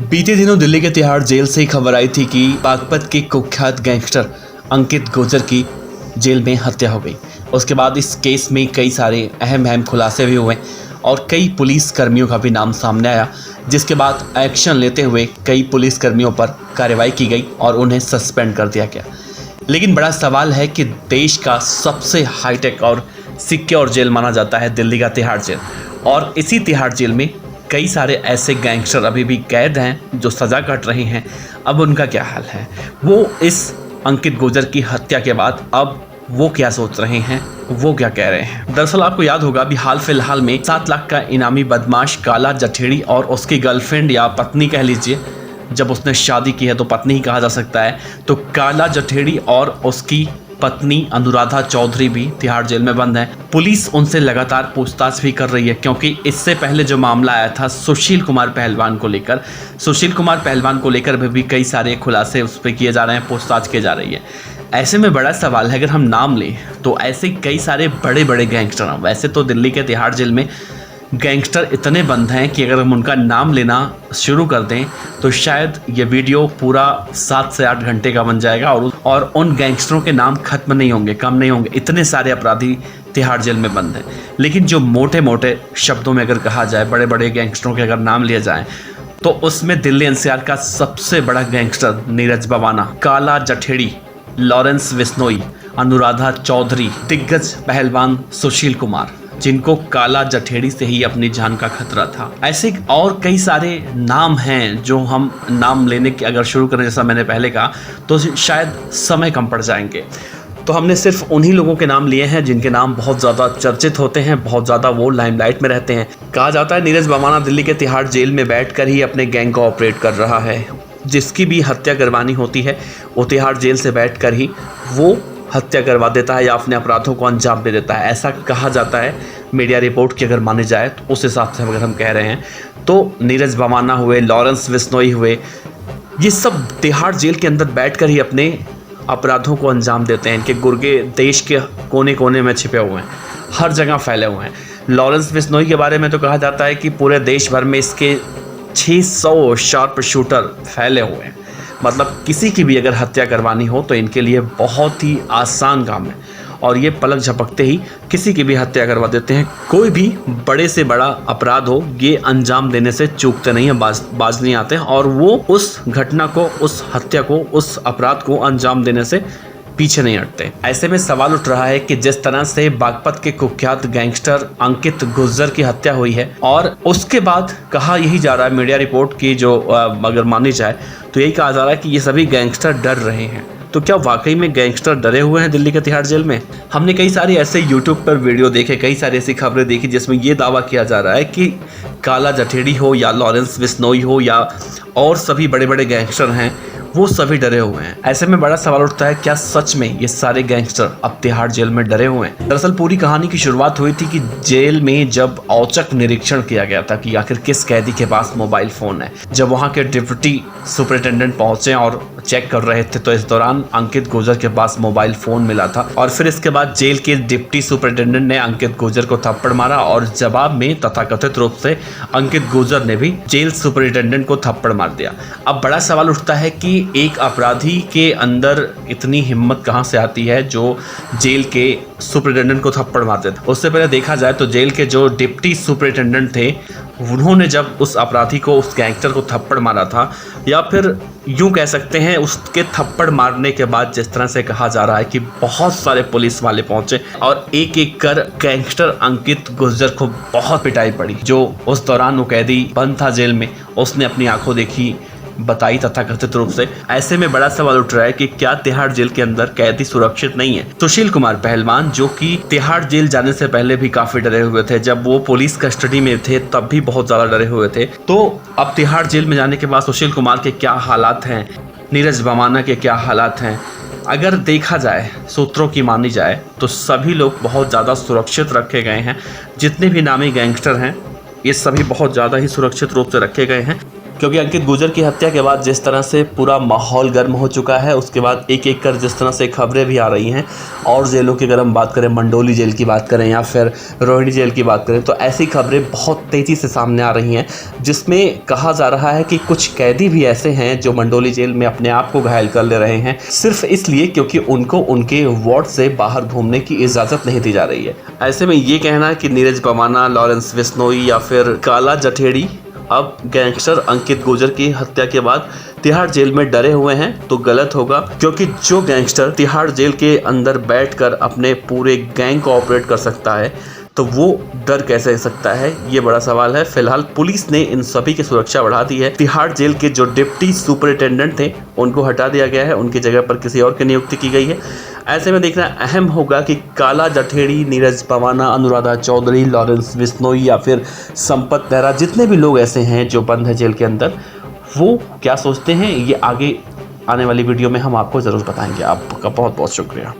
बीते दिनों दिल्ली के तिहाड़ जेल से खबर आई थी कि बागपत के कुख्यात गैंगस्टर अंकित गुर्जर की जेल में हत्या हो गई। उसके बाद इस केस में कई सारे अहम खुलासे भी हुए और कई पुलिस कर्मियों का भी नाम सामने आया, जिसके बाद एक्शन लेते हुए कई पुलिस कर्मियों पर कार्रवाई की गई और उन्हें सस्पेंड कर दिया गया। लेकिन बड़ा सवाल है कि देश का सबसे हाईटेक और सिक्योर जेल माना जाता है दिल्ली का तिहाड़ जेल, और इसी तिहाड़ जेल में कई सारे ऐसे गैंगस्टर अभी भी कैद हैं जो सज़ा कट रहे हैं। अब उनका क्या हाल है, वो इस अंकित गुर्जर की हत्या के बाद अब वो क्या सोच रहे हैं, वो क्या कह रहे हैं। दरअसल आपको याद होगा अभी हाल फिलहाल में 7 लाख का इनामी बदमाश काला जठेड़ी और उसकी गर्लफ्रेंड या पत्नी कह लीजिए, जब उसने शादी की है तो पत्नी ही कहा जा सकता है, तो काला जठेड़ी और उसकी पत्नी अनुराधा चौधरी भी तिहाड़ जेल में बंद है। पुलिस उनसे लगातार पूछताछ भी कर रही है, क्योंकि इससे पहले जो मामला आया था सुशील कुमार पहलवान को लेकर भी कई सारे खुलासे उस पर किए जा रहे हैं, पूछताछ की जा रही है। ऐसे में बड़ा सवाल है, अगर हम नाम लें तो ऐसे कई सारे बड़े बड़े गैंगस्टर हैं। वैसे तो दिल्ली के तिहाड़ जेल में गैंगस्टर इतने बंद हैं कि अगर हम उनका नाम लेना शुरू कर दें तो शायद ये वीडियो पूरा 7 से 8 घंटे का बन जाएगा और उन गैंगस्टरों के नाम खत्म नहीं होंगे, कम नहीं होंगे। इतने सारे अपराधी तिहाड़ जेल में बंद हैं। लेकिन जो मोटे मोटे शब्दों में अगर कहा जाए, बड़े बड़े गैंगस्टरों के अगर नाम लिए जाए, तो उसमें दिल्ली एनसीआर का सबसे बड़ा गैंगस्टर नीरज बवाना, काला जठेड़ी, लॉरेंस बिश्नोई, अनुराधा चौधरी, दिग्गज पहलवान सुशील कुमार, जिनको काला जठेड़ी से ही अपनी जान का खतरा था। ऐसे और कई सारे नाम हैं जो हम नाम लेने की अगर शुरू करें, जैसा मैंने पहले कहा, तो शायद समय कम पड़ जाएंगे। तो हमने सिर्फ उन्हीं लोगों के नाम लिए हैं जिनके नाम बहुत ज़्यादा चर्चित होते हैं, बहुत ज़्यादा वो लाइमलाइट में रहते हैं। कहा जाता है नीरज बवाना दिल्ली के तिहाड़ जेल में बैठकर ही अपने गैंग को ऑपरेट कर रहा है। जिसकी भी हत्या करवानी होती है वो तिहाड़ जेल से बैठकर ही वो हत्या करवा देता है या अपने अपराधों को अंजाम दे देता है, ऐसा कहा जाता है। मीडिया रिपोर्ट की अगर मानी जाए तो उस हिसाब से अगर हम कह रहे हैं तो नीरज बवाना हुए, लॉरेंस बिश्नोई हुए, ये सब तिहाड़ जेल के अंदर बैठकर ही अपने अपराधों को अंजाम देते हैं। इनके गुर्गे देश के कोने कोने में छिपे हुए हैं, हर जगह फैले हुए हैं। लॉरेंस बिश्नोई के बारे में तो कहा जाता है कि पूरे देश भर में इसके 600 शार्प शूटर फैले हुए हैं। मतलब किसी की भी अगर हत्या करवानी हो तो इनके लिए बहुत ही आसान काम है, और ये पलक झपकते ही किसी की भी हत्या करवा देते हैं। कोई भी बड़े से बड़ा अपराध हो, ये अंजाम देने से चूकते नहीं हैं, बाज नहीं आते हैं, और वो उस घटना को, उस हत्या को, उस अपराध को अंजाम देने से पीछे नहीं हटते। ऐसे में सवाल उठ रहा है कि जिस तरह से बागपत के कुख्यात गैंगस्टर अंकित गुर्जर की हत्या हुई है, और उसके बाद कहा यही जा रहा है, मीडिया रिपोर्ट की जो अगर मानी जाए तो यही कहा जा रहा है कि ये सभी गैंगस्टर डर रहे हैं। तो क्या वाकई में गैंगस्टर डरे हुए हैं दिल्ली के तिहाड़ जेल में? हमने कई सारे ऐसे यूट्यूब पर वीडियो देखे, कई सारी ऐसी खबरें देखी जिसमें ये दावा किया जा रहा है कि काला जठेड़ी हो या लॉरेंस बिश्नोई हो या और सभी बड़े बड़े गैंगस्टर हैं, वो सभी डरे हुए हैं। ऐसे में बड़ा सवाल उठता है, क्या सच में ये सारे गैंगस्टर अब तिहाड़ जेल में डरे हुए हैं? दरअसल पूरी कहानी की शुरुआत हुई थी कि जेल में जब औचक निरीक्षण किया गया था कि आखिर किस कैदी के पास मोबाइल फोन है। जब वहाँ के डिप्टी सुपरिटेंडेंट पहुंचे और चेक कर रहे थे तो इस दौरान अंकित गुर्जर के पास मोबाइल फोन मिला था, और फिर इसके बाद जेल के डिप्टी सुपरिटेंडेंट ने अंकित गुर्जर को थप्पड़ मारा, और जवाब में तथाकथित रूप से अंकित गुर्जर ने भी जेल सुपरिटेंडेंट को थप्पड़ मार दिया। अब बड़ा सवाल उठता है कि एक अपराधी के अंदर इतनी हिम्मत कहां से आती है जो जेल के सुपरिटेंडेंट को थप्पड़ मार देता। उससे पहले देखा जाए तो जेल के जो डिप्टी सुपरिटेंडेंट थे, उन्होंने जब उस अपराधी को, उस गैंगस्टर को थप्पड़ मारा था, या फिर यूं कह सकते हैं उसके थप्पड़ मारने के बाद जिस तरह से कहा जा रहा है कि बहुत सारे पुलिस वाले पहुंचे और एक एक कर गैंगस्टर अंकित गुर्जर को बहुत पिटाई पड़ी। जो उस दौरान वो कैदी बंद था जेल में, उसने अपनी आंखों देखी बताई तथाकथित रूप से। ऐसे में बड़ा सवाल उठ रहा है कि क्या तिहाड़ जेल के अंदर कैदी सुरक्षित नहीं है? सुशील कुमार पहलवान, जो कि तिहाड़ जेल जाने से पहले भी काफी डरे हुए थे, जब वो पुलिस कस्टडी में थे तब भी बहुत ज्यादा डरे हुए थे, तो अब तिहाड़ जेल में जाने के बाद सुशील कुमार के क्या हालात हैं, नीरज बवाना के क्या हालात हैं? अगर देखा जाए, सूत्रों की मानी जाए, तो सभी लोग बहुत ज़्यादा सुरक्षित रखे गए हैं। जितने भी नामी गैंगस्टर हैं ये सभी बहुत ज़्यादा ही सुरक्षित रूप से रखे गए हैं। क्योंकि अंकित गुर्जर की हत्या के बाद जिस तरह से पूरा माहौल गर्म हो चुका है, उसके बाद एक एक कर जिस तरह से खबरें भी आ रही हैं, और जेलों की अगर हम बात करें, मंडोली जेल की बात करें या फिर रोहिणी जेल की बात करें, तो ऐसी खबरें बहुत तेज़ी से सामने आ रही हैं, जिसमें कहा जा रहा है कि कुछ कैदी भी ऐसे हैं जो मंडोली जेल में अपने आप को घायल कर ले रहे हैं, सिर्फ इसलिए क्योंकि उनको उनके वार्ड से बाहर घूमने की इजाज़त नहीं दी जा रही है। ऐसे में ये कहना कि नीरज पवाना, लॉरेंस बिश्नोई या फिर काला जठेड़ी अब गैंगस्टर अंकित गुर्जर की हत्या के बाद तिहाड़ जेल में डरे हुए हैं तो गलत होगा, क्योंकि जो गैंगस्टर तिहाड़ जेल के अंदर बैठकर अपने पूरे गैंग को ऑपरेट कर सकता है, तो वो डर कैसे सकता है, ये बड़ा सवाल है। फिलहाल पुलिस ने इन सभी की सुरक्षा बढ़ा दी है। तिहाड़ जेल के जो डिप्टी सुपरिटेंडेंट थे उनको हटा दिया गया है, उनकी जगह पर किसी और की नियुक्ति की गई है। ऐसे में देखना अहम होगा कि काला जठेड़ी, नीरज पवाना, अनुराधा चौधरी, लॉरेंस बिश्नोई या फिर संपत नेहरा, जितने भी लोग ऐसे हैं जो बंद है जेल के अंदर, वो क्या सोचते हैं, ये आगे आने वाली वीडियो में हम आपको ज़रूर बताएंगे। आपका बहुत बहुत शुक्रिया।